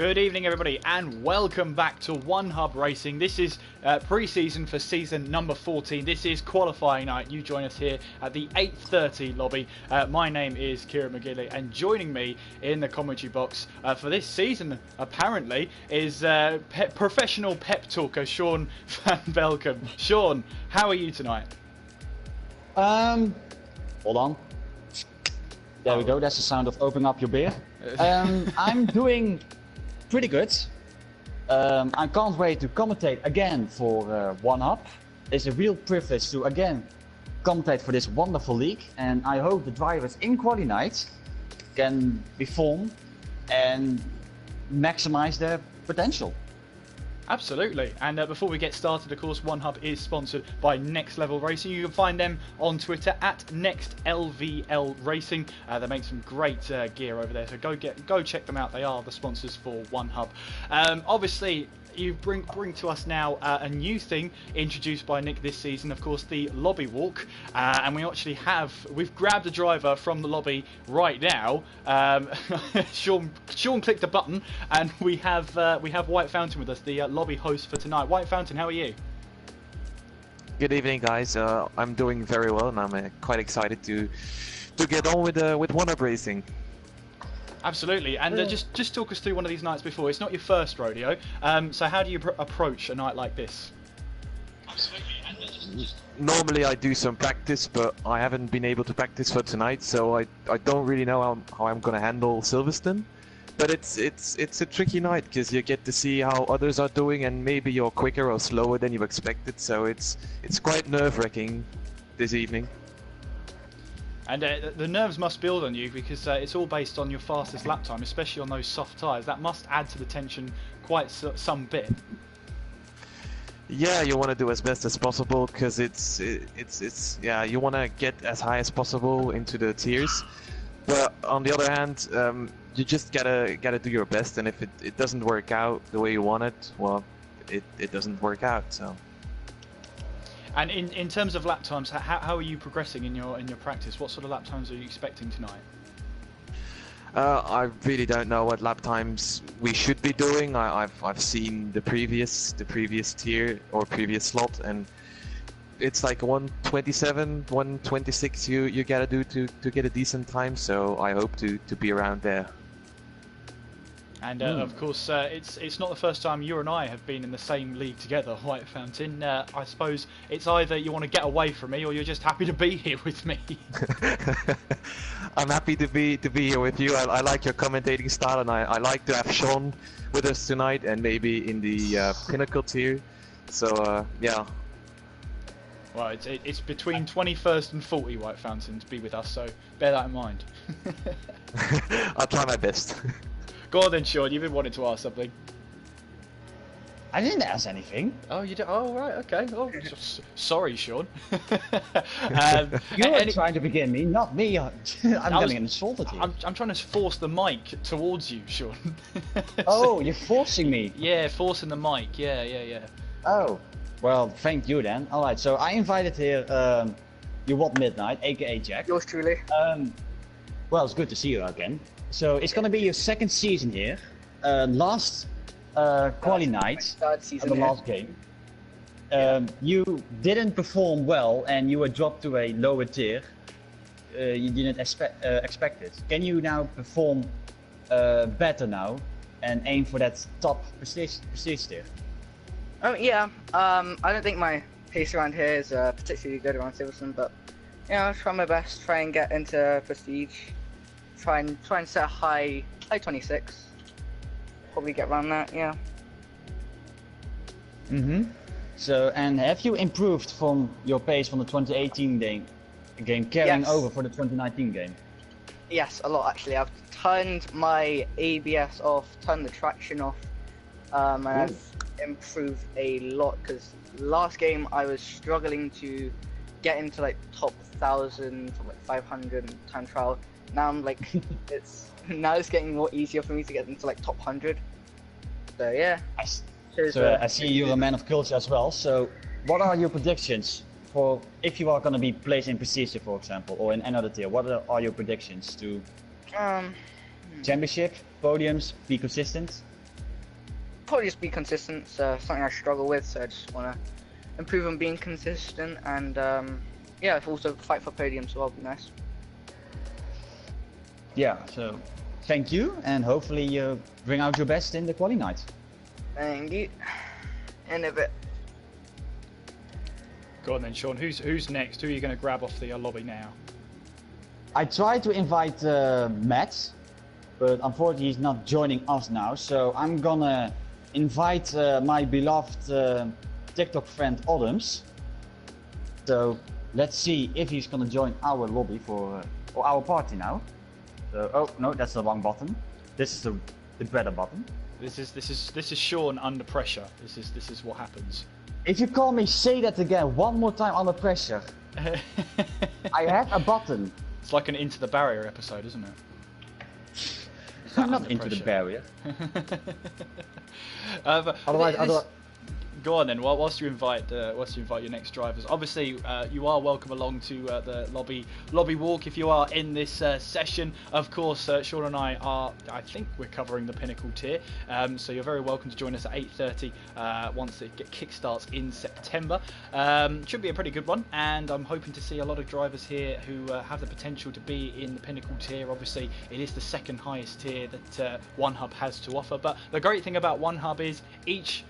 Good evening, everybody, and welcome back to One Hub Racing. This is pre-season for season number 14. This is qualifying night. You join us here at the 8:30 lobby. My name is Kieran McGinley, and joining me in the commentary box for this season, apparently, is professional pep talker Sean Van Velkum. Sean, how are you tonight? Hold on. There we go. That's the sound of opening up your beer. I'm doing pretty good. I can't wait to commentate again for One Hub. It's a real privilege to again commentate for this wonderful league, and I hope the drivers in quali night can perform and maximize their potential. Absolutely, and before we get started, of course, One Hub is sponsored by Next Level Racing. You can find them on Twitter at NextLVL Racing. They make some great gear over there, so go check them out. They are the sponsors for One Hub. Obviously, you bring to us now a new thing introduced by Nick this season, of course, the lobby walk, and we've grabbed a driver from the lobby right now. Sean clicked a button, and we have White Fountain with us, the lobby host for tonight. White Fountain, how are you? Good evening, guys. I'm doing very well, and I'm quite excited to get on with One Hub Racing. Absolutely, and just talk us through one of these nights before. It's not your first rodeo, so how do you approach a night like this? Normally I do some practice, but I haven't been able to practice for tonight, so I don't really know how I'm going to handle Silverstone. But it's a tricky night because you get to see how others are doing, and maybe you're quicker or slower than you expected. So it's quite nerve-wracking this evening. And the nerves must build on you because it's all based on your fastest lap time, especially on those soft tyres. That must add to the tension quite some bit. Yeah, you want to do as best as possible because yeah, you want to get as high as possible into the tiers. But on the other hand, you just gotta do your best, and if it doesn't work out the way you want it, well, it doesn't work out. So. And in terms of lap times, how are you progressing in your practice? What sort of lap times are you expecting tonight? I really don't know what lap times we should be doing. I've seen the previous tier or previous slot, and it's like 1:27, 1:26 you gotta do to get a decent time. So I hope to be around there. And of course, it's not the first time you and I have been in the same league together, White Fountain. I suppose it's either you want to get away from me, or you're just happy to be here with me. I'm happy to be here with you. I like your commentating style, and I like to have Sean with us tonight, and maybe in the Pinnacle Tier. So yeah. Well, it's between 21st and 40, White Fountain, to be with us. So bear that in mind. I'll try my best. Go on then, Sean. You've been wanting to ask something. I didn't ask anything. Oh, you did? Oh, right. Okay. Oh, sorry, Sean. You're trying to begin me, not me. I'm getting insulted here. I'm trying to force the mic towards you, Sean. Oh, you're forcing me. Yeah, forcing the mic. Yeah. Oh, well, thank you then. All right. So I invited here you what Midnight, aka Jack. Yours truly. Well, it's good to see you again. So it's gonna be your second season here. Last quali night, the last game, you didn't perform well and you were dropped to a lower tier. You didn't expect it. Can you now perform better now and aim for that top prestige tier? Oh yeah. I don't think my pace around here is particularly good around Silverstone, but I'll try my best. Try and get into prestige. Try and set a high 26. Probably get around that, yeah. So, and have you improved from your pace from the 2018 game carrying over for the 2019 game? Yes, a lot actually. I've turned my ABS off, turned the traction off, and I've improved a lot because last game I was struggling to get into like top 1,000 from like 500 time trial. Now I'm like, it's getting more easier for me to get into like top 100. So yeah. I see you're a man of culture as well. So what are your predictions for if you are going to be placed in Prestige, for example, or in another tier? What are your predictions to championship, podiums, be consistent? probably just be consistent. So something I struggle with. So I just want to improve on being consistent, and yeah, also fight for podiums. So that'll be nice. Yeah. So, thank you, and hopefully you bring out your best in the quali night. Thank you. In a bit. Go on then, Sean. Who's next? Who are you going to grab off the lobby now? I tried to invite Matt, but unfortunately he's not joining us now. So I'm gonna invite my beloved TikTok friend Adams. So let's see if he's gonna join our lobby for or our party now. So, oh no, that's the wrong button. This is the better button. This is Sean under pressure. This is what happens. If you call me, say that again one more time under pressure. I have a button. It's like an Into the Barrier episode, isn't it? I'm not into the barrier. Otherwise, go on then. Whilst you invite your next drivers, obviously you are welcome along to the lobby walk if you are in this session. Of course, Sean and I think we're covering the Pinnacle Tier, so you're very welcome to join us at 8:30 once it kickstarts in September. Should be a pretty good one, and I'm hoping to see a lot of drivers here who have the potential to be in the Pinnacle Tier. Obviously, it is the second highest tier that OneHub has to offer, but the great thing about OneHub is each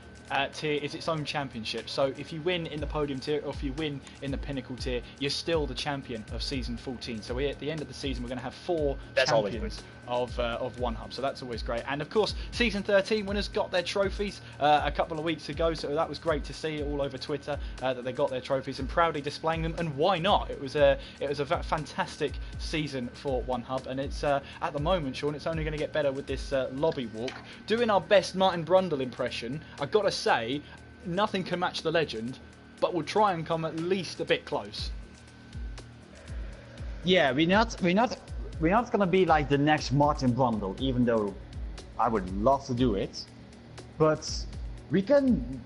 tier is its own championship. So if you win in the Podium Tier or if you win in the Pinnacle Tier, you're still the champion of Season 14. So at the end of the season, we're going to have 4 champions of OneHub. So that's always great. And of course, Season 13 winners got their trophies a couple of weeks ago. So that was great to see all over Twitter that they got their trophies and proudly displaying them. And why not? It was a fantastic season for OneHub. And it's at the moment, Sean, it's only going to get better with this lobby walk. Doing our best Martin Brundle impression, I've got to say, nothing can match the legend, but we'll try and come at least a bit close. Yeah, we're not gonna be like the next Martin Brundle, even though I would love to do it. But we can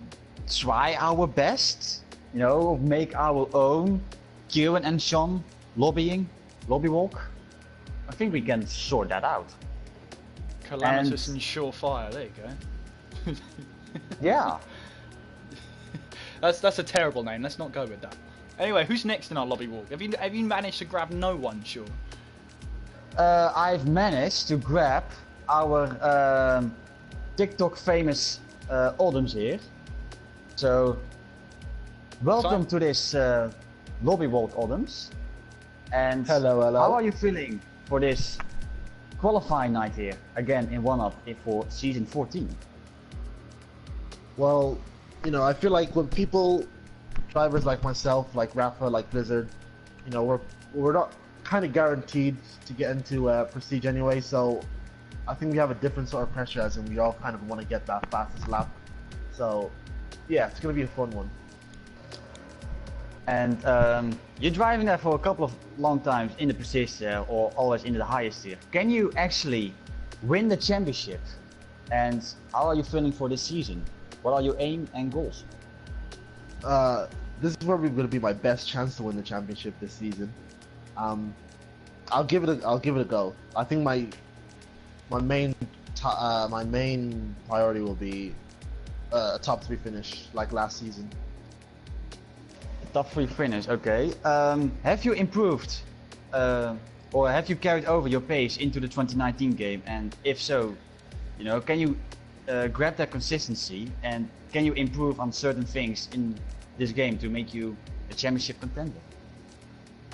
try our best, you know, make our own Kieran and Sean lobby walk. I think we can sort that out. Calamitous and surefire. There you go. Yeah. That's a terrible name. Let's not go with that. Anyway, who's next in our lobby walk? Have you managed to grab no one, Sean? I've managed to grab our TikTok famous Adams here. So, welcome to this lobby walk, Adams. And hello. How are you feeling for this qualifying night here again in OneUp for season 14? Well, you know, I feel like when drivers like myself, like Rafa, like Blizzard, you know, we're not kind of guaranteed to get into Prestige anyway, so I think we have a different sort of pressure as in we all kind of want to get that fastest lap. So, yeah, it's going to be a fun one. And you're driving there for a couple of long times in the Prestige tier or always in the highest tier. Can you actually win the championship? And how are you feeling for this season? What are your aim and goals? This is probably going to be my best chance to win the championship this season. I'll give it a go. I think my main priority will be a top 3 finish like last season. Top 3 finish, okay. Have you improved or have you carried over your pace into the 2019 game? And if so, you know, can you grab that consistency and can you improve on certain things in this game to make you a championship contender?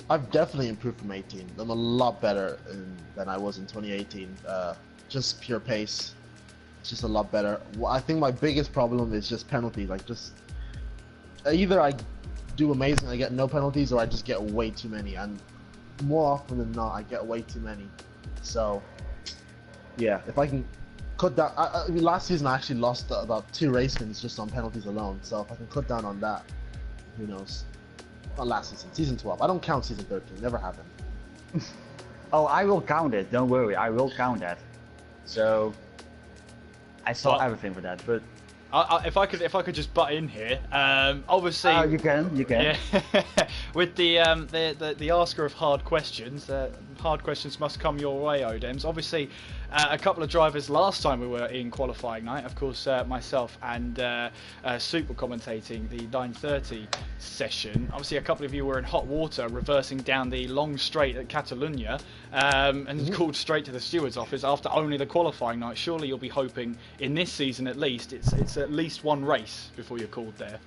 I've definitely improved from 18. I'm a lot better than I was in 2018. Just pure pace, it's just a lot better. I think my biggest problem is just penalties. Like just either I do amazing, I get no penalties, or I just get way too many. And more often than not, I get way too many. So yeah, if I can cut down. I mean, last season I actually lost about 2 race wins just on penalties alone. So if I can cut down on that, who knows? Not last season, season 12. I don't count season 13. Never happened. Oh, I will count it. Don't worry, I will count that. So I saw everything for that. But if I could just butt in here, obviously. You can. Yeah. with the asker of hard questions, hard questions must come your way, Odems. Obviously, a couple of drivers last time we were in qualifying night. Of course, myself and Soup were commentating the 9:30 session. Obviously, a couple of you were in hot water, reversing down the long straight at Catalunya, and called straight to the steward's office after only the qualifying night. Surely you'll be hoping in this season at least it's at least one race before you're called there.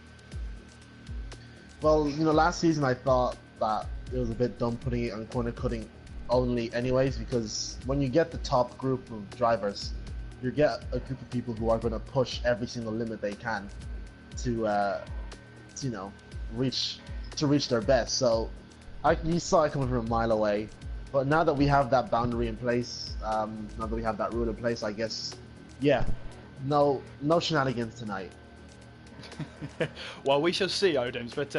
Well, last season I thought that it was a bit dumb putting it on corner cutting only anyways, because when you get the top group of drivers, you get a group of people who are going to push every single limit they can to reach their best. So you saw it coming from a mile away. But now that we have that boundary in place, now that we have that rule in place, I guess, yeah, no shenanigans tonight. Well, we shall see, Odems, but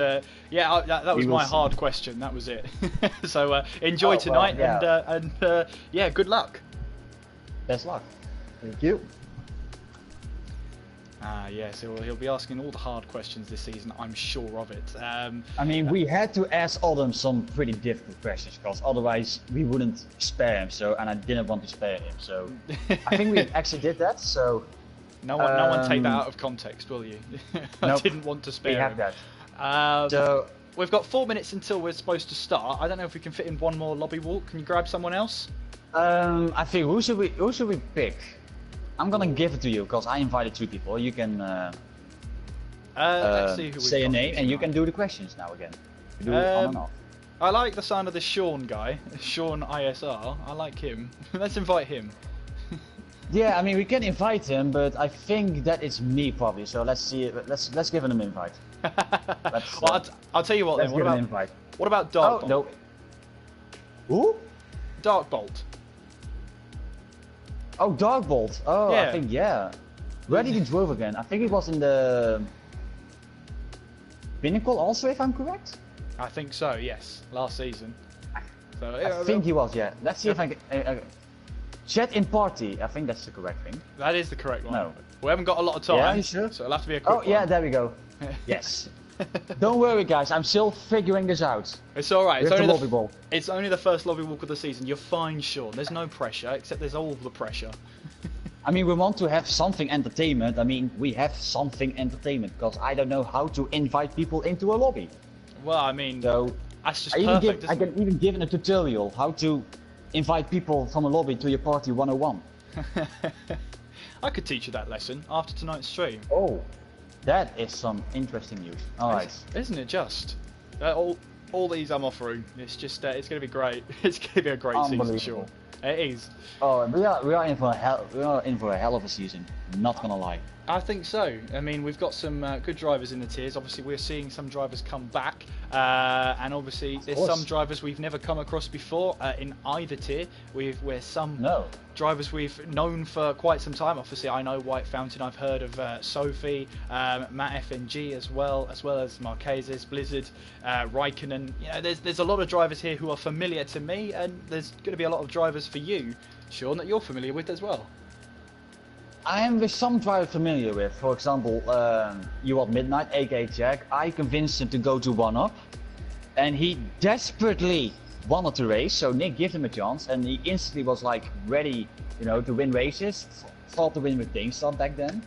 yeah, that was my hard question. That was it. So enjoy tonight, well, yeah. and yeah, good luck. Best luck. Thank you. Yeah, so he'll be asking all the hard questions this season, I'm sure of it. I mean, we had to ask Adam some pretty difficult questions, because otherwise we wouldn't spare him. So, and I didn't want to spare him. So, I think we actually did that. So. No one take that out of context, will you? I Nope. didn't want to spare We have him. that. So we've got 4 minutes until we're supposed to start. I don't know if we can fit in one more lobby walk. Can you grab someone else? I think who should we pick? I'm gonna give it to you because I invited 2 people. You can let's see who say a name and you can do the questions now again. You do it on and off. I like the sound of this Sean guy, Sean ISR. I like him. Let's invite him. Yeah, I mean we can invite him, but I think that it's me probably. So let's see. Let's give him an invite. Well, I'll tell you what then. Let's give him an invite. What about Dark Bolt? Oh no. Who? Dark Bolt. Oh, Dark Bolt. Oh, Yeah. I think yeah. Where did he drove again? I think he was in the Pinnacle also, if I'm correct. I think so. Yes, last season. So I think he was. Yeah. Let's see if I can. Chat in party. I think that's the correct thing. that is the correct one. No. We haven't got a lot of time. Yeah, you sure? So it'll have to be a quick Oh one. yeah, there we go. Yes. Don't worry, guys. I'm still figuring this out. It's all right. With the lobby ball. It's only the first lobby walk of the season. You're fine, Sean. There's no pressure, except there's all the pressure. I mean, we want to have something entertainment. I mean, we have something entertainment because I don't know how to invite people into a lobby. Well, I mean, So that's just I perfect. can even give a tutorial how to invite people from a lobby to your party 101. I could teach you that lesson after tonight's stream. Oh, that is some interesting news. All right. Isn't it just? All these I'm offering. It's just it's going to be great. It's going to be a great season, Sean. It is. Oh, we are in for a hell of a season. Not gonna lie. I think so. I mean, we've got some good drivers in the tiers. Obviously, we're seeing some drivers come back, and obviously, there's some drivers we've never come across before in either tier. We're some drivers we've known for quite some time. Obviously, I know White Fountain. I've heard of Sophie, Matt FNG as well as Marquezes, Blizzard, Raikkonen. You know, there's a lot of drivers here who are familiar to me, and there's going to be a lot of drivers for you, Sean, that you're familiar with as well. I am with some drivers familiar with. For example, you at Midnight, aka Jack. I convinced him to go to 1UP, and he desperately wanted to race. So Nick gave him a chance, and he instantly was like ready, to win races. Thought to win with Dingstar back then,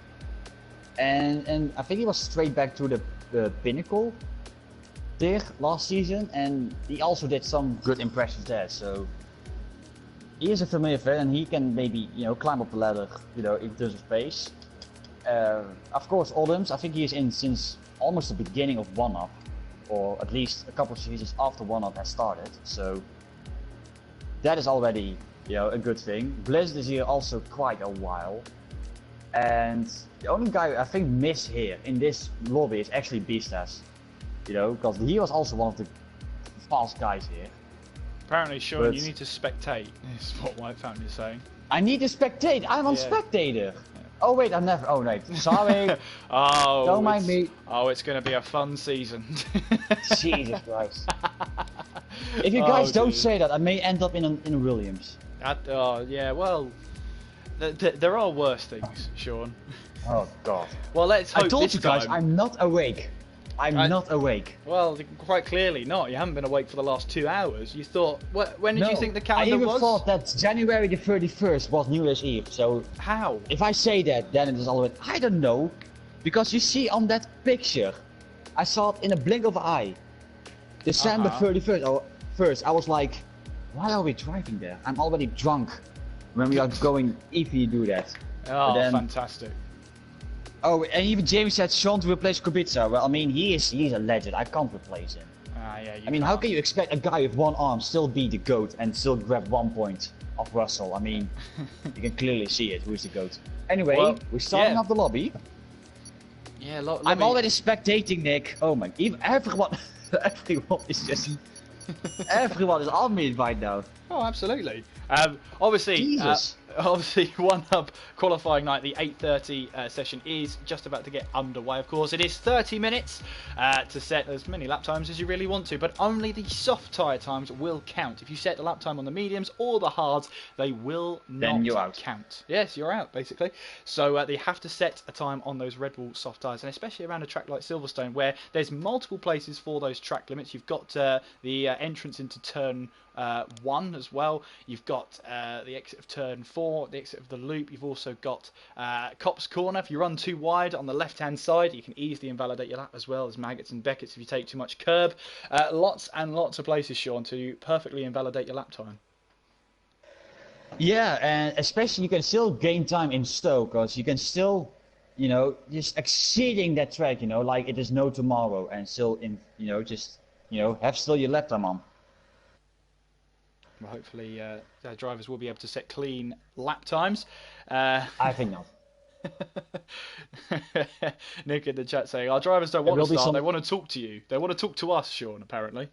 and I think he was straight back to the Pinnacle Tier last season, and he also did some good impressions there. So. He is a familiar vet, and he can maybe, climb up the ladder, in terms of pace. Of course, Odems, I think he is in since almost the beginning of 1UP, or at least a couple of seasons after 1UP has started. So that is already, a good thing. Blizzard is here also quite a while, and the only guy I think miss here in this lobby is actually Beastas, because he was also one of the fast guys here. Apparently, Sean, you need to spectate, is what White Fountain is saying. I need to spectate, I'm on spectator! Yeah. Oh wait, I'm never, oh no, sorry! Don't mind me. Oh, it's going to be a fun season. Jesus Christ. If you guys don't say that, I may end up in a Williams. Yeah, well, there are worse things, Sean. Oh god. Well, let's hope I told this you guys, time... I'm not awake. I'm not awake. Well, quite clearly not. You haven't been awake for the last 2 hours. You thought, when did you think the calendar I even was? thought that January the 31st was New Year's Eve. So how? If I say that, then it is always I don't know, because you see on that picture, I saw it in a blink of an eye. December 31st. Or first, I was like, why are we driving there? I'm already drunk when we are going. If you do that. Oh, then, fantastic. Oh, and even James said Sean to replace Kubica. Well, I mean, he's a legend. I can't replace him. Yeah, I mean, how can you expect a guy with one arm still be the GOAT and still grab 1 point of Russell? I mean, you can clearly see it. Who's the GOAT? Anyway, we're starting off the lobby. Yeah, I'm already spectating, Nick. Oh my! Even everyone is just. Everyone is on me right now. Oh, absolutely. Obviously, obviously, One Hub qualifying night, the 8:30 session is just about to get underway. Of course, it is 30 minutes to set as many lap times as you really want to, but only the soft tyre times will count. If you set the lap time on the mediums or the hards, they will not count. Yes, you're out basically. So they have to set a time on those Red Bull soft tyres, and especially around a track like Silverstone, where there's multiple places for those track limits. You've got the entrance into turn 1 as well. You've got the exit of turn 4, the exit of the loop. You've also got Copse Corner. If you run too wide on the left hand side, you can easily invalidate your lap, as well as Maggots and Beckett's if you take too much curb. Lots and lots of places, Sean, to perfectly invalidate your lap time. Yeah, and especially you can still gain time in Stoke, because you can still, you know, just exceeding that track, you know, like it is no tomorrow, and still have still your lap time on. Well, hopefully drivers will be able to set clean lap times. I think not. Nick in the chat saying, our drivers don't want to start, they want to talk to you. They want to talk to us, Sean, apparently.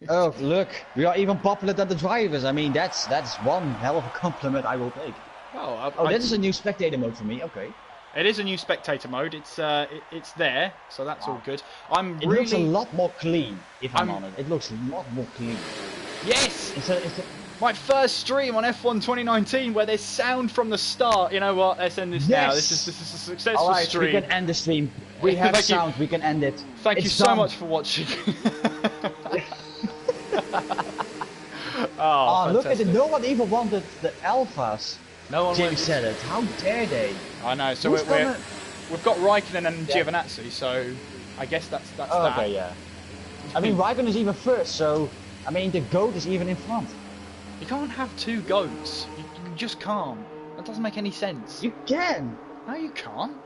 Oh, look, we are even popular than the drivers. I mean, that's one hell of a compliment I will take. Well, that is a new spectator mode for me, okay. It is a new spectator mode. It's there, so that's all good. It looks a lot more clean, if I'm honest. It looks a lot more clean. Yes! It's my first stream on F1 2019 where there's sound from the start. You know what? Let's end this now. This is a successful stream. We can end the stream. We have sound. We can end it. Thank you so much for watching. Oh, look at it. No one even wanted the alphas. No one. Jimmy said it. How dare they? I know. So we've got Raikkonen and Giovinazzi. So I guess that's that. Okay, yeah. I mean, Raikkonen is even first. So I mean, the GOAT is even in front. You can't have two GOATs. You just can't. That doesn't make any sense. You can. No, you can't.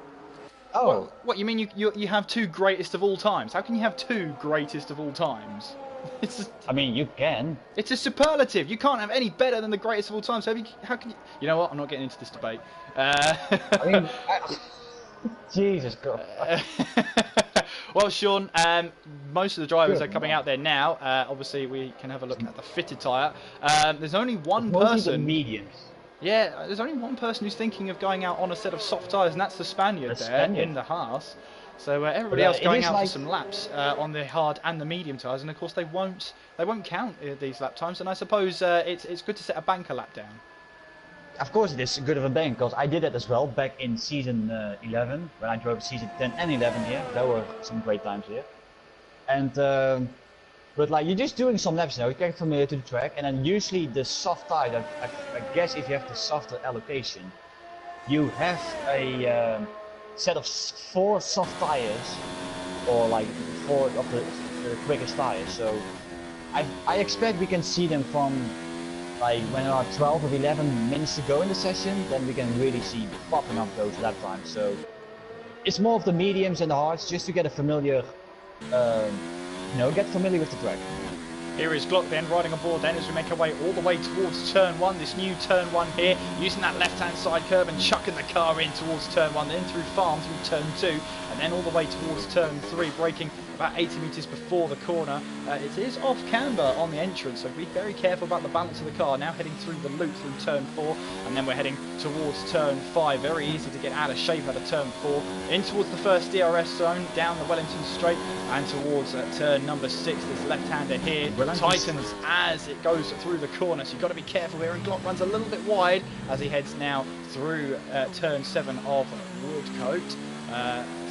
Oh. What you mean? You have two greatest of all times? How can you have two greatest of all times? I mean, you can. It's a superlative. You can't have any better than the greatest of all time. So how can you? You know what? I'm not getting into this debate. I mean, Jesus God. Well, Sean, most of the drivers are coming out there now. Obviously, we can have a look at the fitted tyre. There's only one person. Mediums. Yeah, there's only one person who's thinking of going out on a set of soft tyres, and that's the Spaniard in the Haas. So everybody else going out for some laps on the hard and the medium tyres, and of course they won't count these lap times. And I suppose it's good to set a banker lap down. Of course it is good of a bank, because I did it as well back in season 11 when I drove season 10 and 11 here. There were some great times here. And but like you're just doing some laps now, you get familiar to the track, and then usually the soft tire. I guess if you have the softer allocation, you have a set of 4 soft tires, or like 4 of the quickest tires. So I expect we can see them from like when there are 12 or 11 minutes to go in the session, then we can really see popping up those lap times. So it's more of the mediums and the hards, just to get a familiar, get familiar with the track. Here is Glock then riding aboard then as we make our way all the way towards turn 1, this new turn 1 here, using that left hand side curve and chucking the car in towards turn 1, then through farm through turn 2, and then all the way towards turn 3, braking about 80 metres before the corner. It is off camber on the entrance, so be very careful about the balance of the car. Now heading through the loop through turn 4, and then we're heading towards turn 5. Very easy to get out of shape out of turn 4, in towards the first DRS zone, down the Wellington straight, and towards turn number 6. This left-hander here tightens as it goes through the corner, so you've got to be careful here, and Glock runs a little bit wide as he heads now through turn 7 of Woodcote.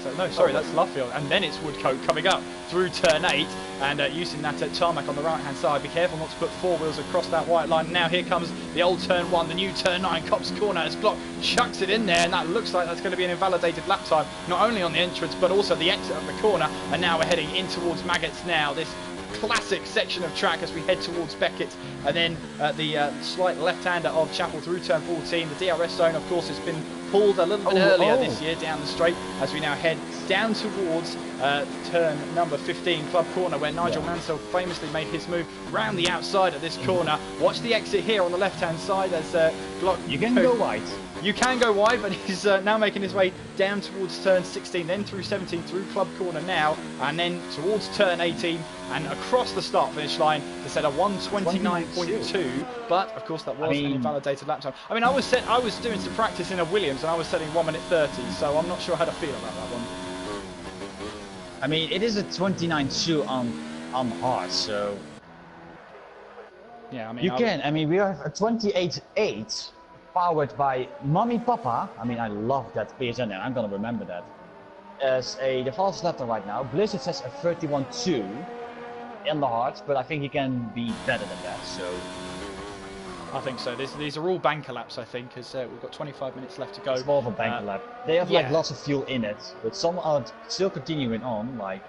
So no, sorry, that's Luffield, and then it's Woodcote coming up through turn 8 and using that tarmac on the right hand side. Be careful not to put 4 wheels across that white line. Now here comes the old turn 1, the new turn 9, Copse corner as Glock chucks it in there, and that looks like that's going to be an invalidated lap time, not only on the entrance but also the exit of the corner. And now we're heading in towards Maggots now, this classic section of track as we head towards Beckett, and then the slight left-hander of Chapel through turn 14. The DRS zone, of course, has been pulled a little bit earlier this year down the straight as we now head down towards turn number 15, Club Corner, where Nigel Mansell famously made his move round the outside of this corner. Watch the exit here on the left-hand side as Glock... You can go wide. You can go wide, but he's now making his way down towards turn 16, then through 17, through Club Corner now, and then towards turn 18, and across the start-finish line to set a 1:29.2. But of course, that was an invalidated lap time. I mean, I was doing some practice in a Williams, and I was setting 1:30, so I'm not sure how to feel about that one. I mean, it is a 29.2 on hard, so yeah. I mean, you can. I mean, we have a 28.8. Powered by Mommy Papa. I mean, I love that PSN name. I'm gonna remember that. As the fastest lap time right now, Blizzard says a 31.2 in the heart, but I think he can be better than that. So I think so. These are all banker laps, I think, because we've got 25 minutes left to go. It's more of a banker lap. They have like lots of fuel in it, but some are still continuing on. Like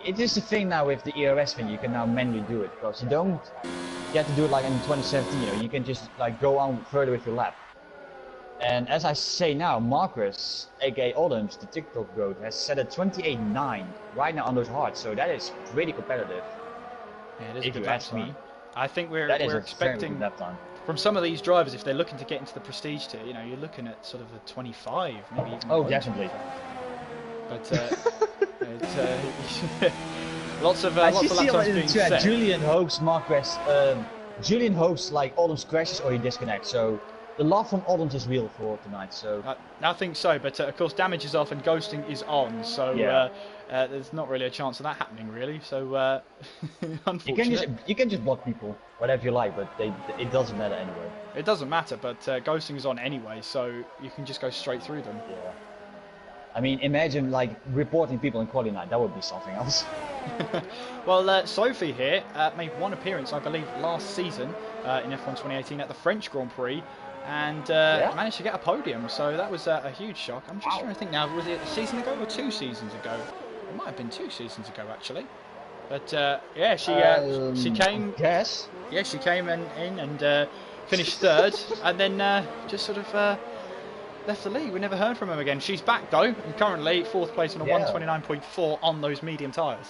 it is the thing now with the ERS thing. You can now manually do it because you don't. You have to do it like in 2017, you know, you can just like go on further with your lap. And as I say now, Marcus, aka Odoms, the TikTok goat, has set a 28.9 right now on those hards, so that is pretty competitive. Yeah, it is a good lap time. I think we're expecting lap time from some of these drivers, if they're looking to get into the prestige tier, you know, you're looking at sort of a 25, maybe even. Oh, definitely. But lots of lap times being set. Julian hopes Marquez, Julian hopes like Odoms crashes or he disconnects. So the love from Odoms is real for tonight. So I think so, but of course damage is off and ghosting is on. So there's not really a chance of that happening, really. So unfortunately, you can just block people, whatever you like, but it doesn't matter anyway. It doesn't matter, but ghosting is on anyway, so you can just go straight through them. Yeah. I mean, imagine like reporting people in quali night. That would be something else. Well, Sophie here made one appearance, I believe, last season in F1 2018 at the French Grand Prix, and managed to get a podium. So that was a huge shock. I'm just trying to think now. Was it a season ago or 2 seasons ago? It might have been 2 seasons ago actually. But yeah, she came. Yes. Yeah, she came in and finished 3rd, and then just sort of. Left the league. We never heard from him again. She's back though, and currently 4th place on a 1:29.4 on those medium tyres.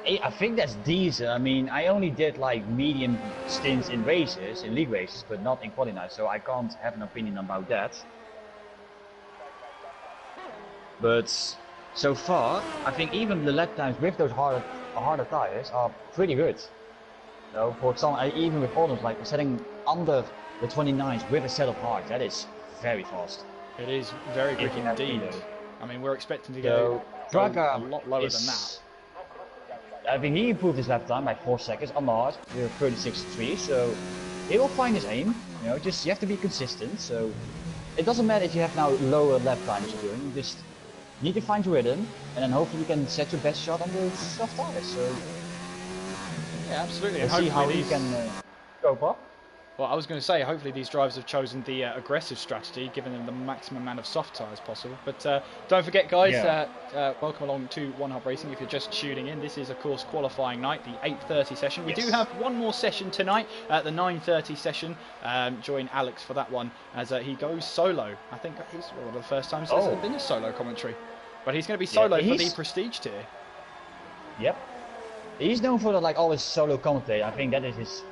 I think that's decent. I mean, I only did like medium stints in races, in league races, but not in quali night, so I can't have an opinion about that. But so far, I think even the lap times with those harder tyres are pretty good. So, for example, even with Odoms, like setting under the 29s with a set of hard, that is very fast. It is very quick indeed. I mean, we're expecting to go a lot lower than that. I think he improved his lap time by 4 seconds on the hard with 36.3, so he will find his aim. You know, just you have to be consistent. So it doesn't matter if you have now lower lap times you're doing. You just need to find your rhythm, and then hopefully you can set your best shot on those soft tires. So yeah, absolutely. We'll see how he can cope up. Well, I was going to say, hopefully these drivers have chosen the aggressive strategy, giving them the maximum amount of soft tyres possible. But don't forget, guys, welcome along to One Hub Racing. If you're just tuning in, this is, of course, qualifying night, the 8:30 session. We do have one more session tonight, the 9:30 session. Join Alex for that one as he goes solo. I think he's one of the first times there's been a solo commentary. But he's going to be solo for the Prestige tier. Yep. He's known for like always solo commentate. I think that is his...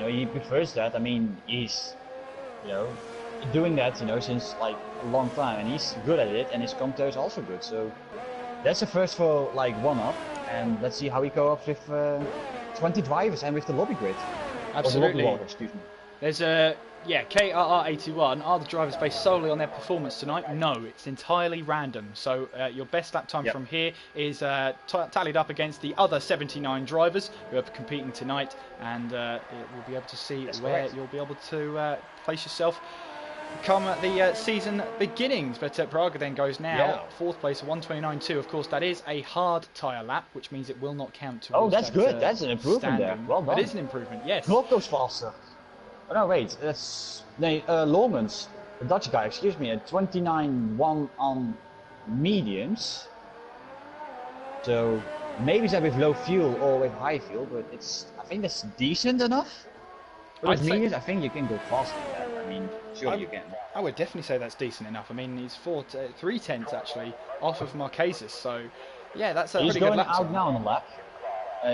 he prefers that. I mean, he's, doing that, since like a long time, and he's good at it, and his commentary is also good. So that's the first for like One Up, and let's see how he goes up with 20 drivers and with the lobby grid. Absolutely. Lobby excuse me. There's a KRR81. Are the drivers based solely on their performance tonight? No, it's entirely random. So your best lap time from here is tallied up against the other 79 drivers who are competing tonight, and we'll be able to see where you'll be able to place yourself come at the season beginnings. But Praga then goes now 4th place, 1:29.2. Of course, that is a hard tyre lap, which means it will not count towards. Oh, that's that, good. That's an improvement there. Well done. It is an improvement, yes. Clock goes faster. Oh, no, wait. That's Lormans, the Dutch guy. Excuse me. At 29.1 on mediums. So maybe it's with low fuel or with high fuel, but I think that's decent enough. But with mediums, I think you can go faster than that. I mean, sure you can. I would definitely say that's decent enough. I mean, he's 3/10 actually off of Marquez's, so yeah, that's a pretty good lap. He's going out now on the lap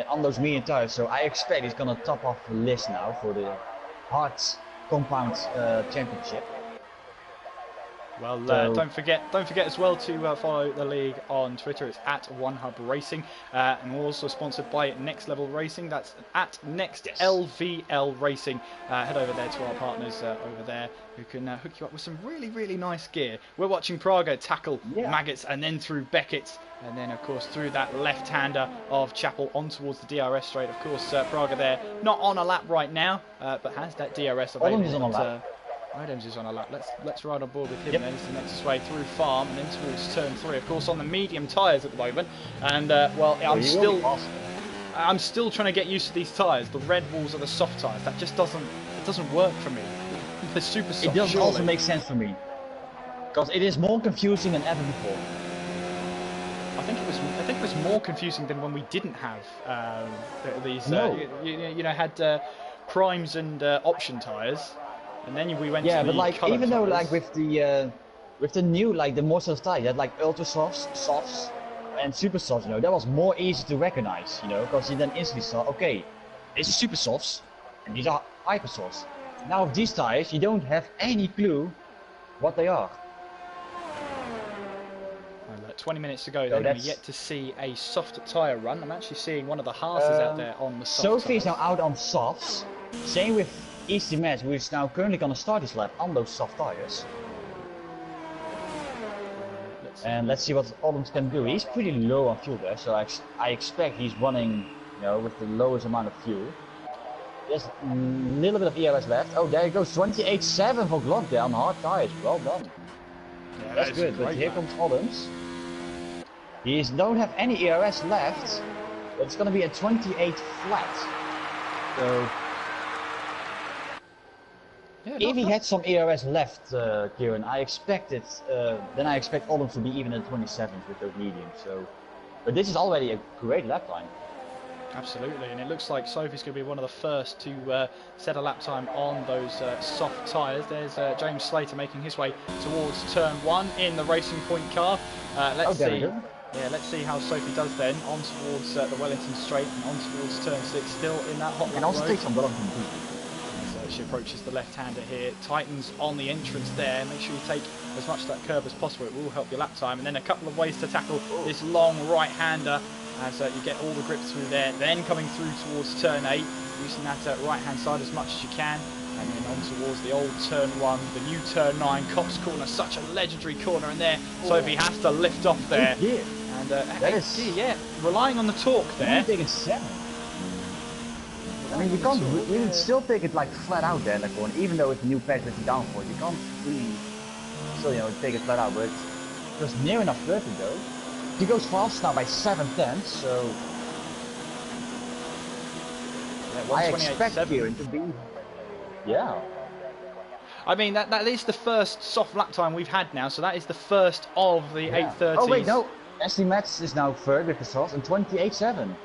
on those medium tires, so I expect he's going to top off the list now for the hard compound championship. Well, don't forget as well to follow the league on Twitter. It's at OneHub Racing, and we're also sponsored by Next Level Racing. That's at Next LVL Racing. Head over there to our partners over there who can hook you up with some really nice gear. We're watching Praga tackle Maggots and then through Beckett, and then of course through that left-hander of Chappell on towards the DRS straight. Of course, Praga there not on a lap right now, but has that DRS available. Is on a lap. Adams is on a lap. Let's ride on board with him then. He makes his way through farm and then towards turn 3. Of course, on the medium tyres at the moment. And well, I'm still trying to get used to these tyres. The red walls are the soft tyres. That just doesn't work for me. They're super soft. It doesn't also make sense for me because it is more confusing than ever before. I think it was more confusing than when we didn't have these. You know, had primes and option tyres. And then we went to the but like even though tires. like with the new like the more soft tires, you had like ultra softs, softs, and super softs. You know, that was more easy to recognize. You know, because you then instantly saw, okay, these are super softs, and these are hyper softs. Now with these tires, you don't have any clue what they are. Well, 20 minutes to go. Then we're yet to see a soft tyre run. I'm actually seeing one of the Haas's out there on the soft. Sophie is now out on softs. Same with Easy Match, who is now currently going to start his lap on those soft tires. And let's see what Adams can do. He's pretty low on fuel there, so I expect he's running, you know, with the lowest amount of fuel. There's a little bit of ERS left. Oh, there he goes, 28.7 for Glock there on hard tires. Well done. Yeah, that's good. But here comes Adams. He don't have any ERS left, but it's going to be a 28 flat. So. If he had some ERS left, Kieran, I expect Adams to be even at 27th with those mediums. So, but this is already a great lap time. Absolutely, and it looks like Sophie's going to be one of the first to set a lap time on those soft tyres. There's James Slater making his way towards turn 1 in the Racing Point car. Let's see. Yeah, let's see how Sophie does then. On towards the Wellington Straight and on towards turn 6, still in that hot lap. And also take some Wellington. She approaches the left-hander here, tightens on the entrance there. Make sure you take as much of that curve as possible. It will help your lap time. And then a couple of ways to tackle this long right-hander as you get all the grip through there. Then coming through towards turn 8, using that right-hand side as much as you can. And then on towards the old turn 1, the new turn 9, Cops corner, such a legendary corner in there. Sophie has to lift off there. And that is, relying on the torque there. I mean, you can't really still take it like flat out there in the corner, even though it's a new patch with the downforce. You can't really still, you know, take it flat out, but it's just near enough perfect though. He goes fast now by 7/10, so I expect Kieran to be. Yeah. I mean, that is the first soft lap time we've had now, so that is the first of the 8:30s. Oh wait, no. SD Metz is now third with the softs and 28.7.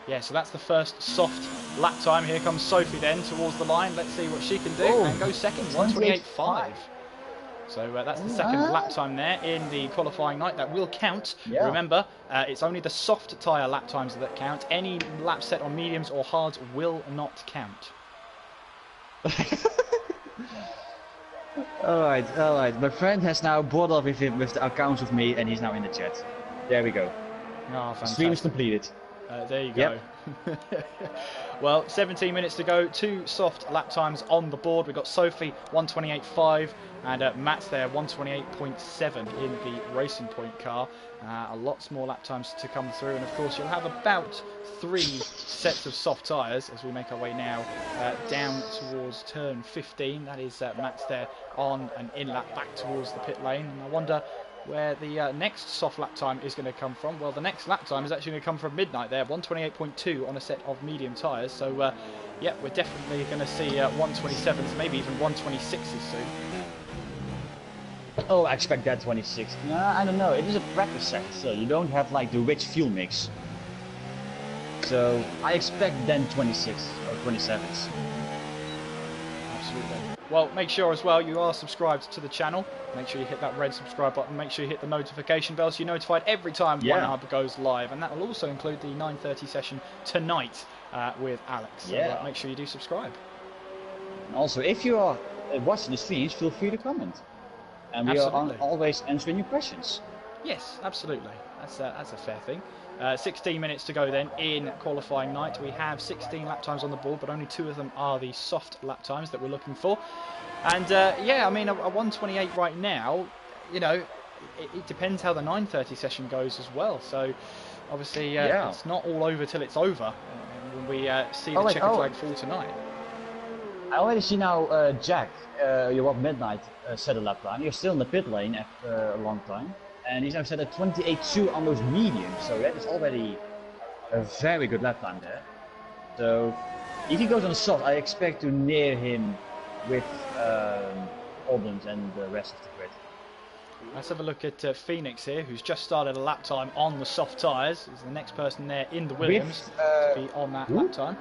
Yeah, so that's the first soft lap time. Here comes Sophie then towards the line. Let's see what she can do and go second, 1:28.5. So that's the second lap time there in the qualifying night. That will count. Yeah. Remember, it's only the soft tyre lap times that count. Any lap set on mediums or hards will not count. Alright. My friend has now brought up with him with the accounts with me and he's now in the chat. There we go. Oh, fantastic. Stream is completed. There you go. Yep. Well, 17 minutes to go. 2 soft lap times on the board. We've got Sophie 128.5 and Matt's there 128.7 in the Racing Point car. A lot more lap times to come through, and of course you'll have about 3 sets of soft tyres as we make our way now down towards turn 15. That is Matt's there on an in-lap back towards the pit lane, and I wonder where the next soft lap time is going to come from. Well, the next lap time is actually going to come from Midnight there, 128.2 on a set of medium tyres. So, yeah, we're definitely going to see 127s, maybe even 126s soon. Oh, I expect that 26. No, I don't know. It is a practice set, so you don't have like the rich fuel mix. So I expect then 26 or 27s. Absolutely. Well, make sure as well you are subscribed to the channel. Make sure you hit that red subscribe button. Make sure you hit the notification bell so you're notified every time One Hub goes live. And that will also include the 9:30 session tonight with Alex. So make sure you do subscribe. And also, if you are watching the streams, feel free to comment. And we are always answering your questions. Yes, absolutely. That's a fair thing. 16 minutes to go then in qualifying night. We have 16 lap times on the board, but only 2 of them are the soft lap times that we're looking for. And yeah, I mean, a 128 right now, you know, it depends how the 9:30 session goes as well. So obviously it's not all over till it's over when we see the checkered flag fall tonight. I already see now Jack, you're at Midnight, set a lap time. You're still in the pit lane after a long time. And he's now set at 28.2 on those mediums, so that is already a very good lap time there. So if he goes on soft, I expect to near him with Oldhams and the rest of the grid. Let's have a look at Phoenix here, who's just started a lap time on the soft tyres. Is the next person there in the Williams to be on that lap time.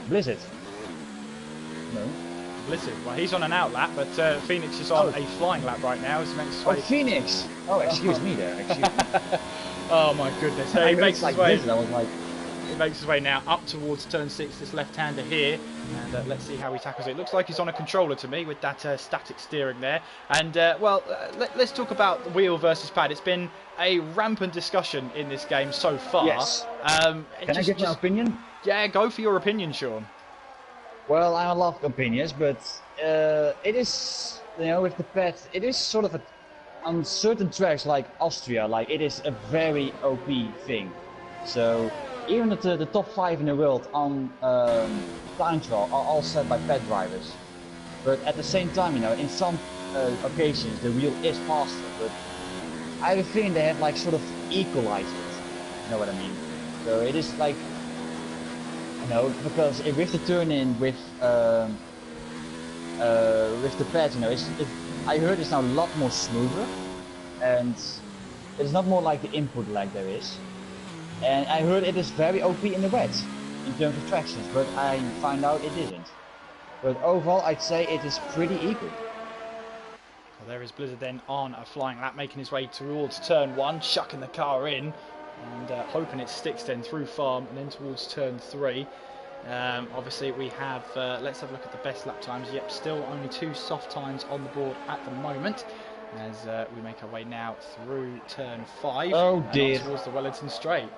Blizzard. No. Blizzard. Well, he's on an out lap, but Phoenix is on a flying lap right now. Phoenix! Oh, excuse me there. Excuse me. Oh my goodness. So he makes his way. Blizzard, I was like... He makes his way now up towards turn 6, this left-hander here, and let's see how he tackles it. Looks like he's on a controller to me with that static steering there. And well, let's talk about the wheel versus pad. It's been a rampant discussion in this game so far. Yes. Can I give my opinion? Yeah, go for your opinion, Sean. Well, I love opinions, but it is, you know, with the pad, it is sort of on certain tracks like Austria, like it is a very OP thing. So even the top 5 in the world on time trial are all set by pad drivers. But at the same time, you know, in some occasions the wheel is faster, but I have a feeling they have like sort of equalized it. You know what I mean? So it is like, you know, because with the turn in with the pad, you know, I heard it's now a lot more smoother, and it's not more like the input lag there is. And I heard it is very OP in the wet in terms of tractions, but I find out it isn't. But overall, I'd say it is pretty equal. Well, there is Blizzard then on a flying lap, making his way towards turn 1, chucking the car in, and hoping it sticks then through farm and then towards turn 3. Obviously we have, let's have a look at the best lap times. Yep, still only 2 soft times on the board at the moment, as we make our way now through turn 5 and towards the Wellington Straight.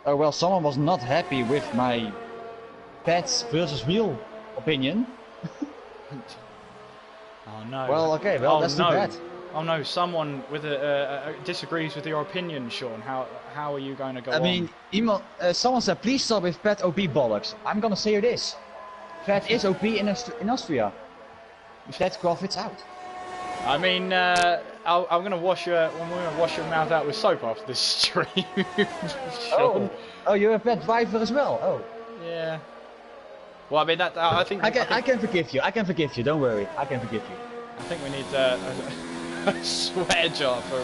Oh well, someone was not happy with my pads versus wheel opinion. Oh no. Well, okay, well, that's too bad. Oh no, someone with disagrees with your opinion, Sean. How are you going to go on? I mean, someone said, please stop with pad OP bollocks. I'm gonna say it is. Pad is OP in Austria. That profits out. I mean, I'm gonna wash your mouth out with soap after this stream. Oh, you're a pad driver as well. Oh. Yeah. Well, I mean that. I think I can forgive you. I can forgive you. Don't worry. I can forgive you. I think we need a swear jar for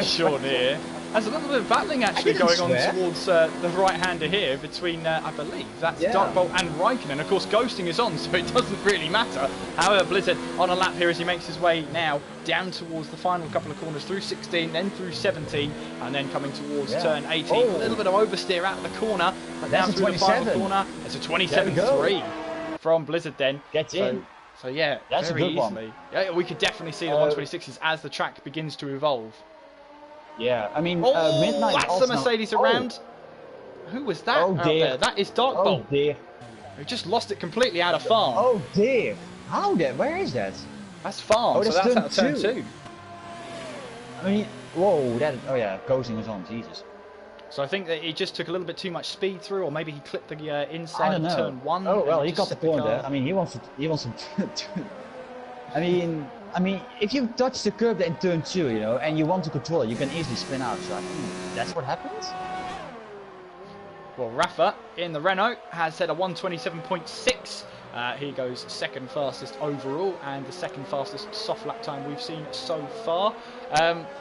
Sean here. There's a little bit of battling actually going on towards the right-hander here between, I believe, that's Darkbolt and Raikkonen. Of course, ghosting is on, so it doesn't really matter. However, Blizzard on a lap here as he makes his way now down towards the final couple of corners, through 16, then through 17, and then coming towards turn 18. A little bit of oversteer out of the corner, but now through the final corner. It's a 27.3 from Blizzard then. Get in. So yeah, that's very a good easily. one. Yeah, we could definitely see the 126s as the track begins to evolve. Yeah, I mean, Oh, Midnight that's also... the Mercedes Oh. around. Who was that Oh out dear. there? That is Dark Oh Bolt. dear. We just lost it completely out of farm. Oh dear. How did? Where is that? That's farm, Oh, so that's that's out of turn turn 2. I mean, whoa, that... Oh yeah, coasting is on, Jesus. So I think that he just took a little bit too much speed through, or maybe he clipped the I inside don't of know. turn 1. Oh well, and he got just the set point there. car. I mean, he wants to... I mean, if you touch the curb in turn 2, you know, and you want to control it, you can easily spin out. So I think that's what happens. Well, Rafa in the Renault has set a 127.6. He goes second fastest overall and the second fastest soft lap time we've seen so far.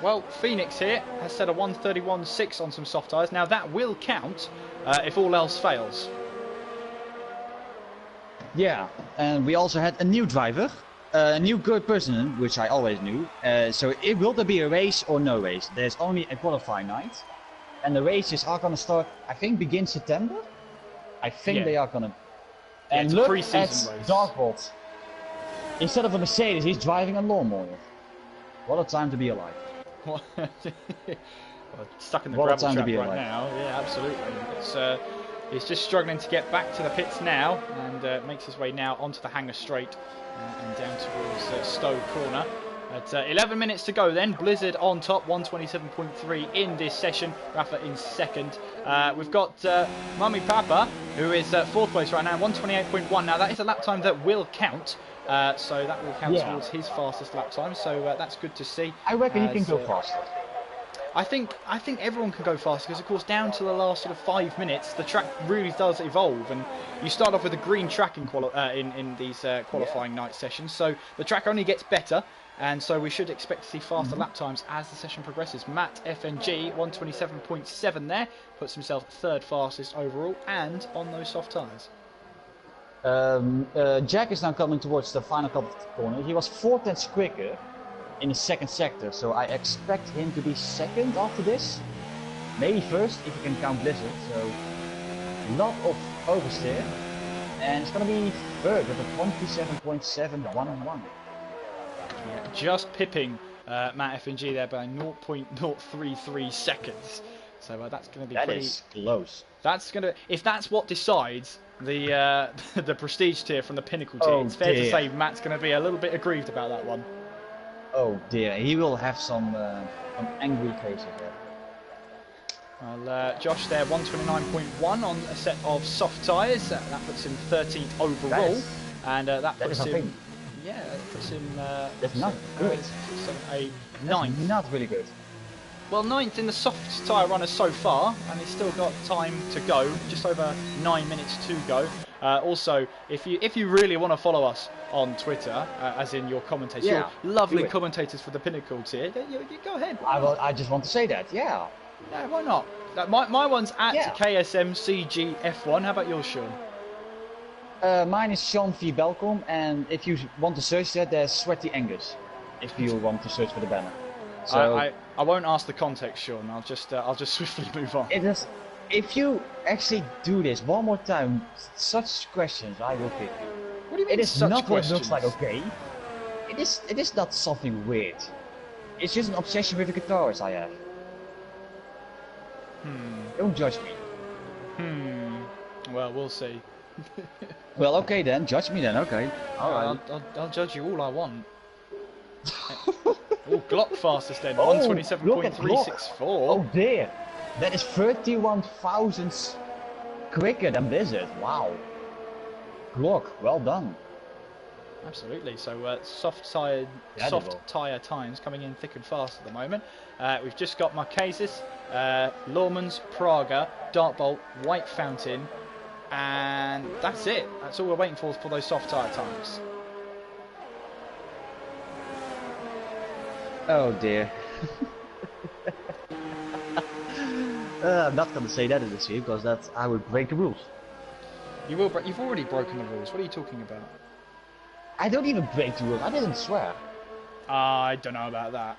Well, Phoenix here has set a 131.6 on some soft tyres. Now that will count if all else fails. Yeah, and we also had a new driver, a new good person, which I always knew. So will there be a race or no race? There's only a qualifying night. And the races are going to start, I think, begin September. I think they are going to. And it's a look pre-season at race. Darkbolt. Instead of a Mercedes, he's driving a lawnmower. What a time to be alive. Well, stuck in the What a gravel time to trap be right alive. now. Yeah, absolutely. He's just struggling to get back to the pits now, and makes his way now onto the hangar straight and down towards Stowe Corner. At 11 minutes to go then, Blizzard on top, 127.3 in this session, Rafa in second. We've got Mummy Papa, who is fourth place right now, 128.1. Now that is a lap time that will count, so that will count towards his fastest lap time, so that's good to see. I reckon he can go faster. I think everyone can go faster because, of course, down to the last sort of 5 minutes, the track really does evolve, and you start off with a green track in these qualifying night sessions, so the track only gets better. And so we should expect to see faster lap times as the session progresses. Matt FNG, 127.7 there, puts himself third fastest overall and on those soft tyres. Jack is now coming towards the final couple of corner. He was 4/10 quicker in the second sector, so I expect him to be second after this. Maybe first if you can count Blizzard. So a lot of oversteer, and it's going to be third with a 27.711. Yeah, just pipping Matt FNG there by 0.033 seconds. So that's going to be That is close. That's going to, if that's what decides the the prestige tier from the Pinnacle tier, it's fair to say Matt's going to be a little bit aggrieved about that one. Oh dear, he will have some angry faces there. Well, Josh there, 129.1 on a set of soft tyres. That puts him 13th overall, and that puts him. Yeah, that puts him. That's not good. 7, 8, That's 9th. not really good. Well, 9th in the soft tyre runners so far, and he's still got time to go. Just over 9 minutes to go. Also, if you really want to follow us on Twitter, as in your commentators, your lovely commentators for the Pinnacle tier, you go ahead. I just want to say that. Yeah. Yeah, why not? My one's at KSMCGF1. How about yours, Sean? Mine is Sean V. Belcom, and if you want to search that, there's Sweaty Angus. If you want to search for the banner. So I won't ask the context, Sean. I'll just swiftly move on. It is. If you actually do this one more time, such questions I will pick you. What do you mean? It is such not questions? what it looks like. Okay. It is not something weird. It's just an obsession with the guitars I have. Don't judge me. Well, we'll see. Well, okay then. Judge me then. Okay. All right. I'll judge you all I want. Oh, Glock fastest then, Oh, 127.364. Oh dear, that is 31 thousandths quicker than Blizzard. Wow. Glock, well done. Absolutely. So soft tyre times coming in thick and fast at the moment. We've just got Marquezes, Lawmans, Praga, Dartbolt, White Fountain, and that's it. That's all we're waiting for those soft tyre times. Oh dear. I'm not going to say that in this year because I would break the rules. You will. You've already broken the rules. What are you talking about? I don't even break the rules. I didn't swear. I don't know about that.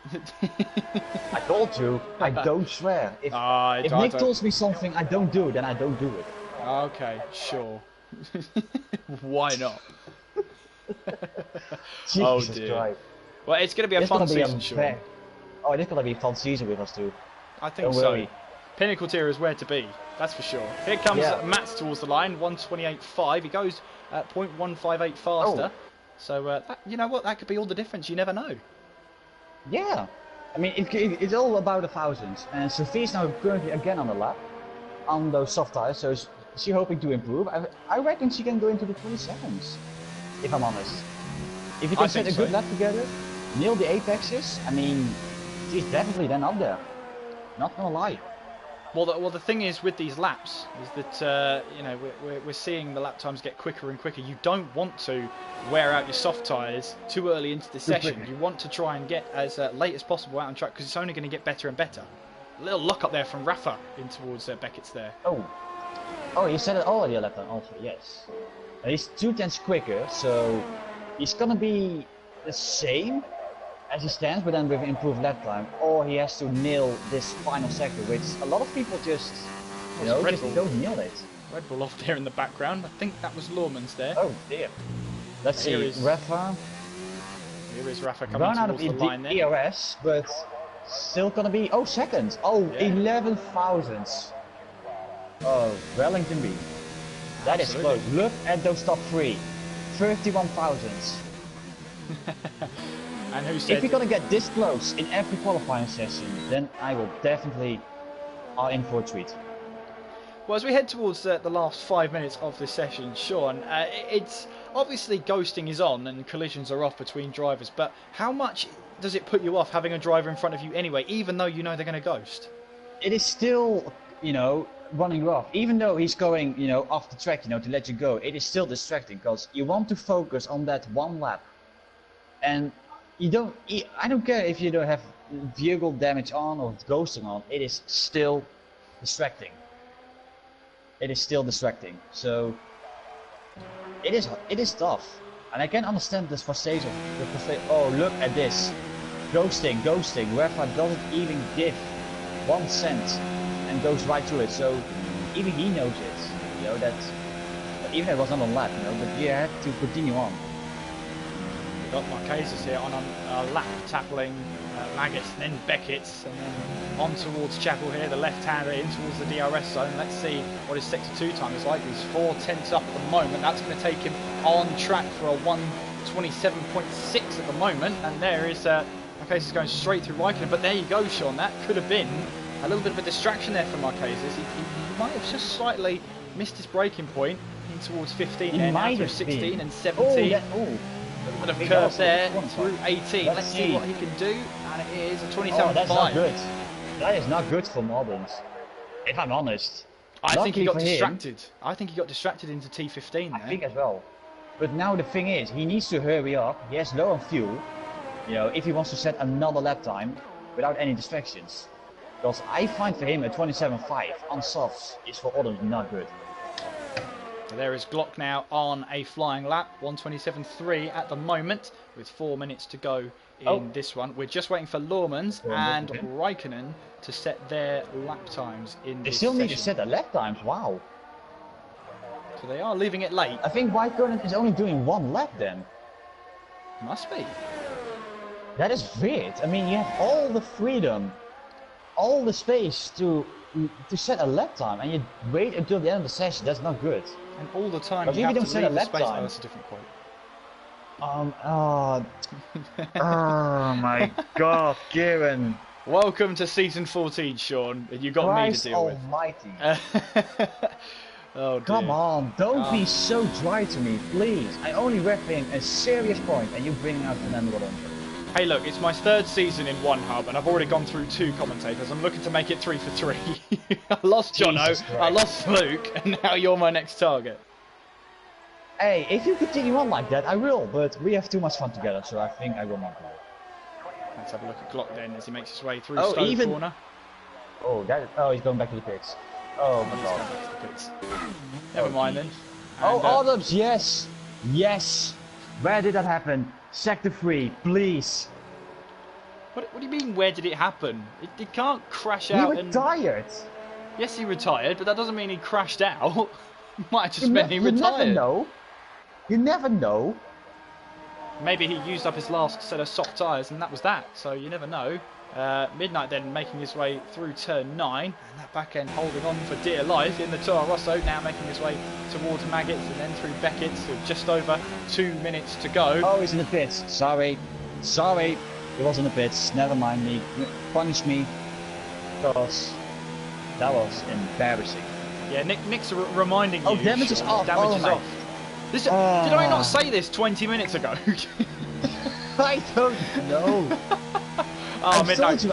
I told you, I don't swear. If Nick tells me something I don't do, then I don't do it. Okay, sure. Why not? Jesus Christ. Well, it's going to be a fun season, Sean. Oh, this is gonna be fun season with us too. I think Don't so. worry. Pinnacle Tier is where to be, that's for sure. Here comes Matt's towards the line, 1:28.5. He goes 0.158 faster. Oh. So, you know what? That could be all the difference. You never know. Yeah. I mean, it's all about 1,000. And Sophie's now currently again on the lap on those soft tires, so she's hoping to improve. I reckon she can go into the 27s, if I'm honest. If you can set a good lap together, nail the apexes, I mean, she's definitely then up there. Not gonna lie. Well, the thing is with these laps is that you know we're seeing the lap times get quicker and quicker. You don't want to wear out your soft tyres too early into the session. You want to try and get as late as possible out on track because it's only going to get better and better. A little lock up there from Rafa in towards Beckett's there. Oh, you said it already a lap time also, yes. And he's 2/10 quicker, so he's gonna be the same as he stands, but then with improved lap time, or he has to nail this final sector, which a lot of people just, you know, just don't nail it. Red Bull off there in the background. I think that was Lorman's there. Oh dear. Let's see, Rafa. Here is Rafa coming Run out towards of the line there. ERS, but still gonna be, second. Oh, yeah. 11 thousandths. Oh, Wellington B. That is close. Look at those top three. 31 thousandths. And who said... If you're gonna get this close in every qualifying session, then I will definitely are in for a treat. Well, as we head towards the last 5 minutes of this session, Sean, it's obviously ghosting is on and collisions are off between drivers, but how much does it put you off having a driver in front of you anyway, even though you know they're going to ghost? It is still, you know, running you off. Even though he's going, you know, off the track, you know, to let you go, it is still distracting because you want to focus on that one lap. And you don't, I don't care if you don't have vehicle damage on or ghosting on, it is still distracting. It is still distracting. So it is tough. And I can understand this frustration. Oh, look at this. Ghosting. Rafa doesn't even give 1 cent and goes right through it. So even he knows it. You know, that even if it was not on lap, you know, but you had to continue on. We've got Marquez's here on a lap tackling Maggots, then Beckett's, and then on towards Chapel here, the left-hander in towards the DRS zone. Let's see what his sector 2 time is like. He's 4 tenths up at the moment. That's going to take him on track for a 1:27.6 at the moment. And there is Marquez is going straight through Raikkonen. But there you go, Sean. That could have been a little bit of a distraction there for Marquez. He might have just slightly missed his braking point in towards 15 there, now through 16 and 17. A little bit of curve there through 18. Let's see what he can do. And it is a 27.5. Oh, that's not good. That is not good for Modens. If I'm honest. I think he got distracted. I think he got distracted into T15 there. I think as well. But now the thing is, he needs to hurry up. He has low on fuel. You know, if he wants to set another lap time without any distractions. Because I find for him a 27.5 on softs is for others not good. So there is Glock now on a flying lap, 1:27.3 at the moment, with 4 minutes to go in this one. We're just waiting for Lormans and Raikkonen to set their lap times in this still session. need to set their lap times, wow. So they are leaving it late. I think Raikkonen is only doing 1 lap then. Must be. That is weird. I mean, you have all the freedom, all the space to set a lap time, and you wait until the end of the session. That's not good. And all the time you have to leave the space. Oh, that's a different quote. Oh my God, Kieran. Welcome to season 14, Sean. You got Christ me to deal almighty. with. Oh dear. Come on, don't be so dry to me, please. I only repping a serious point, and you bringing out Fernando Alonso. Hey look, it's my 3rd season in one hub and I've already gone through 2 commentators. I'm looking to make it 3 for 3. I lost Jono, I lost Luke, and now you're my next target. Hey, if you continue on like that, I will, but we have too much fun together, so I think I will not go. Let's have a look at Glock then as he makes his way through Stone Corner. Oh, he's going back to the pits. Oh my God. Back to the pits. Never mind then. And, Adams, yes! Yes! Where did that happen? Sector 3, please. What do you mean, where did it happen? It can't crash out. He retired. Yes, he retired, but that doesn't mean he crashed out. Might have just meant he retired. You never know. You never know. Maybe he used up his last set of soft tyres and that was that, so you never know. Midnight then making his way through turn 9, and that back end holding on for dear life in the Toro Rosso, now making his way towards Maggots and then through Beckett, so just over 2 minutes to go. Oh, he's in the pits. Sorry. He was in the pits. Never mind me. Punish me. Because that was embarrassing. Yeah, Nick's reminding you. Oh, damage is off. Damage Oh is my. off. Did I not say this 20 minutes ago? I don't know. Oh, Midnight.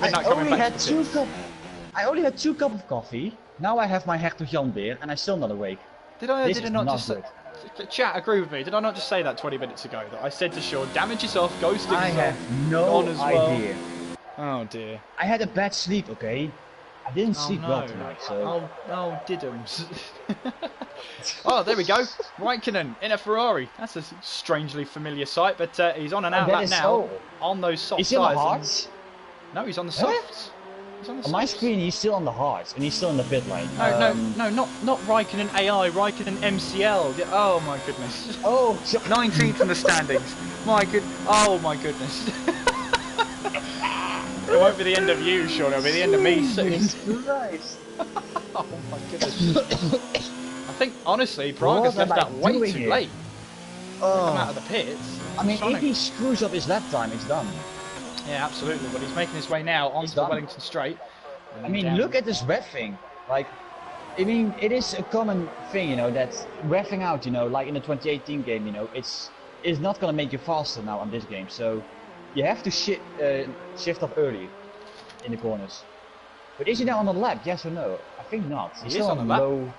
Midnight coming back to the pits. I only had 2 cups of coffee. Now I have my Hertog Jan beer and I'm still not awake. Did I This is not not just good. Chat, agree with me. Did I not just say that 20 minutes ago? That I said to Sean, damage is off, ghosting I is have off, no on as well. idea. Oh dear. I had a bad sleep, okay? I didn't sleep well tonight, so... Oh, diddums. Oh, there we go. Raikkonen in a Ferrari. That's a strangely familiar sight, but he's on an outlap now on those soft Is he on the tyres. hards? No, he's on the softs. He's on the On my softs. screen, he's still on the hards, and he's still in the pit lane. No, not Raikkonen AI, Raikkonen MCL. Oh my goodness. Oh, 19th in the standings. Oh my goodness. It won't be the end of you, Sean. It'll be the end of me soon. Christ. Oh my goodness. I think honestly, Braga's left that way too late. Come out of the pits. I mean, if he screws up his lap time, it's done. Yeah, absolutely. But he's making his way now onto the done. Wellington Straight. I mean, look at this ref thing. Like, I mean, it is a common thing, you know, that reffing out, you know, like in the 2018 game, you know, it's not gonna make you faster now on this game. So you have to shift up early in the corners. But is he now on the lap? Yes or no? I think not. He's still on the lap. low.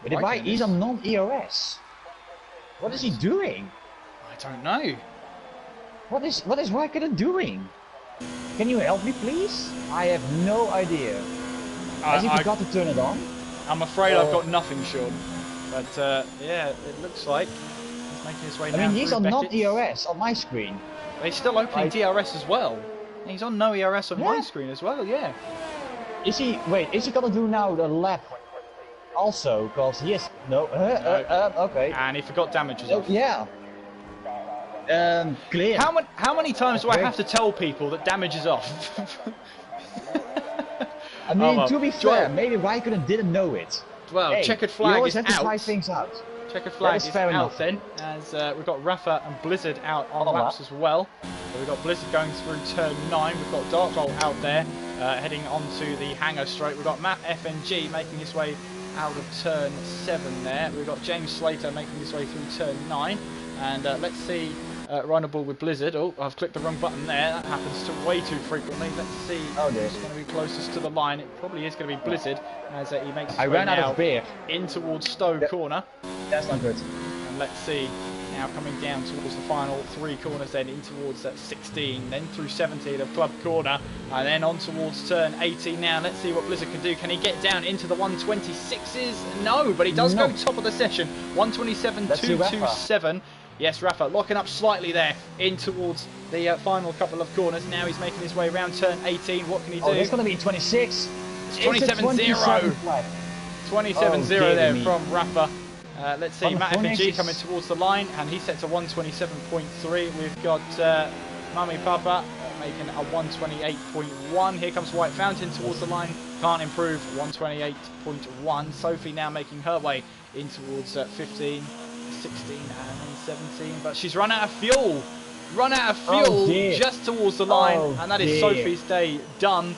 But he's on non-ERS. What is he doing? I don't know. What is Raikkonen doing? Can you help me, please? I have no idea. Has he forgot to turn it on? I'm afraid I've got nothing, Sean. But yeah, it looks like he's making his way now. I mean, he's through on Beckett's. non-ERS on my screen. He's still opening DRS as well. He's on no ERS on my Yeah. screen as well, yeah. Is he? Wait, is he gonna do now the lap? Also, because he is okay. And he forgot damages Oh, off. yeah. Clear. How many times do I have to tell people that damage is off? I mean, well. to be fair, maybe Raikkonen didn't know it. Well, Hey, checkered you flag always is have to try out. things out. Checkered flag is is fair out enough. then, as we've got Rafa and Blizzard out on On laps lap. as well. So we've got Blizzard going through turn 9, we've got Dark Roll out there, heading onto the hangar straight. We've got Matt FNG making his way out of turn 7 there. We've got James Slater making his way through turn 9. And let's see, runnable with Blizzard. Oh, I've clicked the wrong button there. That happens way too frequently. Let's see Oh, dear. who's going to be closest to the line. It probably is going to be Blizzard, as he makes his I way ran out now of beer. in towards Stowe corner. That's not good. And let's see, now coming down towards the final 3 corners, then in towards 16, then through 17 of Club Corner, and then on towards turn 18 now. Let's see what Blizzard can do. Can he get down into the 126s? No, but he does go top of the session. 127.227. Yes, Rafa locking up slightly there in towards the final couple of corners. Now he's making his way around turn 18. What can he do? Oh, that's gonna be 26. It's 27-0. 27-0 there from Rafa. Let's see, On the Matt Phoenix FNG is- coming towards the line, and he's set to 127.3. We've got Mummy Papa making a 128.1. Here comes White Fountain towards the line, can't improve, 128.1. Sophie now making her way in towards 15, 16, and then 17, but she's run out of fuel. Dear. Just towards the line, Oh, and that is dear. Sophie's day done.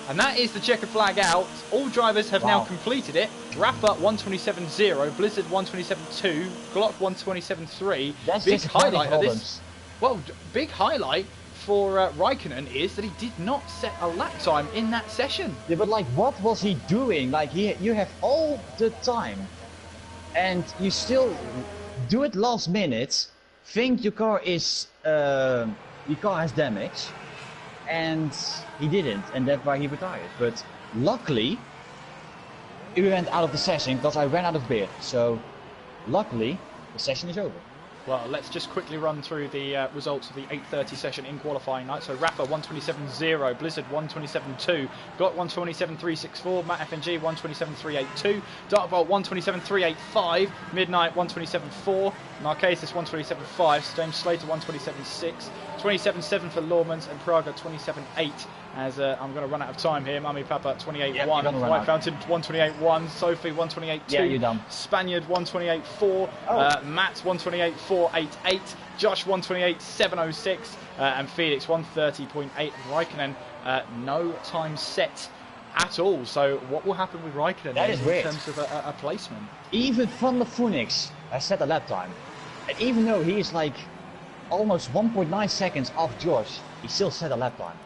And that is the checkered flag out. All drivers have now Wow. completed it. Rafa 127.0, Blizzard 127.2, Glock 127.3. That's Big just the planning highlight of this. problems. Well, big highlight for Raikkonen is that he did not set a lap time in that session. Yeah, but like, what was he doing? Like, you have all the time, and you still do it last minute. Think your car is has damage, and he didn't, and that's why he retired. But luckily, we went out of the session because I ran out of beer. So, luckily, the session is over. Well, let's just quickly run through the results of the 8:30 session in qualifying night. So Rafa 127.0, Blizzard 127.2, Got 127.364, Matt FNG 127.382, Darkbolt 127.385, Midnight 127.4, Marquesas 127.5, James Slater 127.6, 27.7 for Lawmans, and Praga 27.8. As I'm going to run out of time here. Mummy Papa 28.1, White Fountain 128.1, Sophie 128.2, Yeah, you're done. Spaniard 128.4, Matt 128.488, Josh 128.706, and Felix 130.8. Raikkonen, no time set at all. So what will happen with Raikkonen in terms of a placement? Even from the Phoenix has set a lap time, and even though he is like almost 1.9 seconds off Josh, he still set a lap time.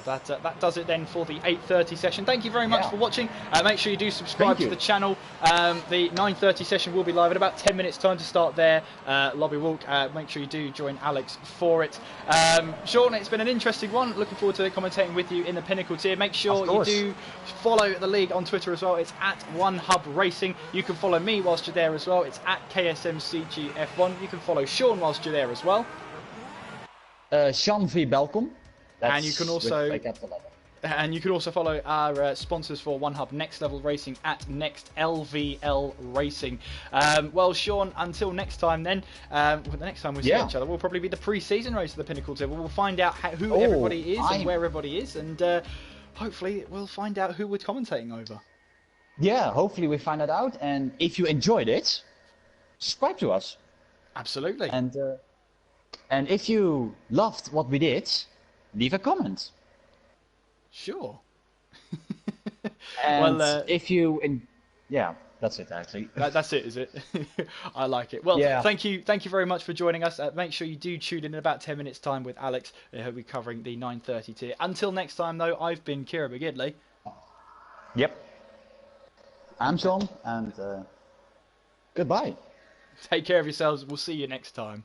But that does it then for the 8:30 session. Thank you very much for watching. Make sure you do subscribe to the channel. The 9:30 session will be live in about 10 minutes time to start there. Lobby Walk. Make sure you do join Alex for it. Sean, it's been an interesting one. Looking forward to commentating with you in the Pinnacle Tier. Make sure you do follow the league on Twitter as well. It's at OneHub Racing. You can follow me whilst you're there as well. It's at KSMCGF1. You can follow Sean whilst you're there as well. Sean V. Belcom. And you can also follow our sponsors for OneHub Next Level Racing at Next LVL Racing. Well, Sean, until next time then, the next time we see each other will probably be the pre-season race of the Pinnacle Tier. We'll find out who everybody is and where everybody is, and hopefully we'll find out who we're commentating over. Yeah, hopefully we find that out, and if you enjoyed it, subscribe to us. Absolutely. And if you loved what we did, leave a comment. Sure. And if you, yeah, that's it actually. That's it, is it? I like it. Well, thank you very much for joining us. Make sure you do tune in about 10 minutes time with Alex. He'll be covering the 9:30 tier. Until next time, though, I've been Kira McGidley. Yep. I'm Sean, and goodbye. Take care of yourselves. We'll see you next time.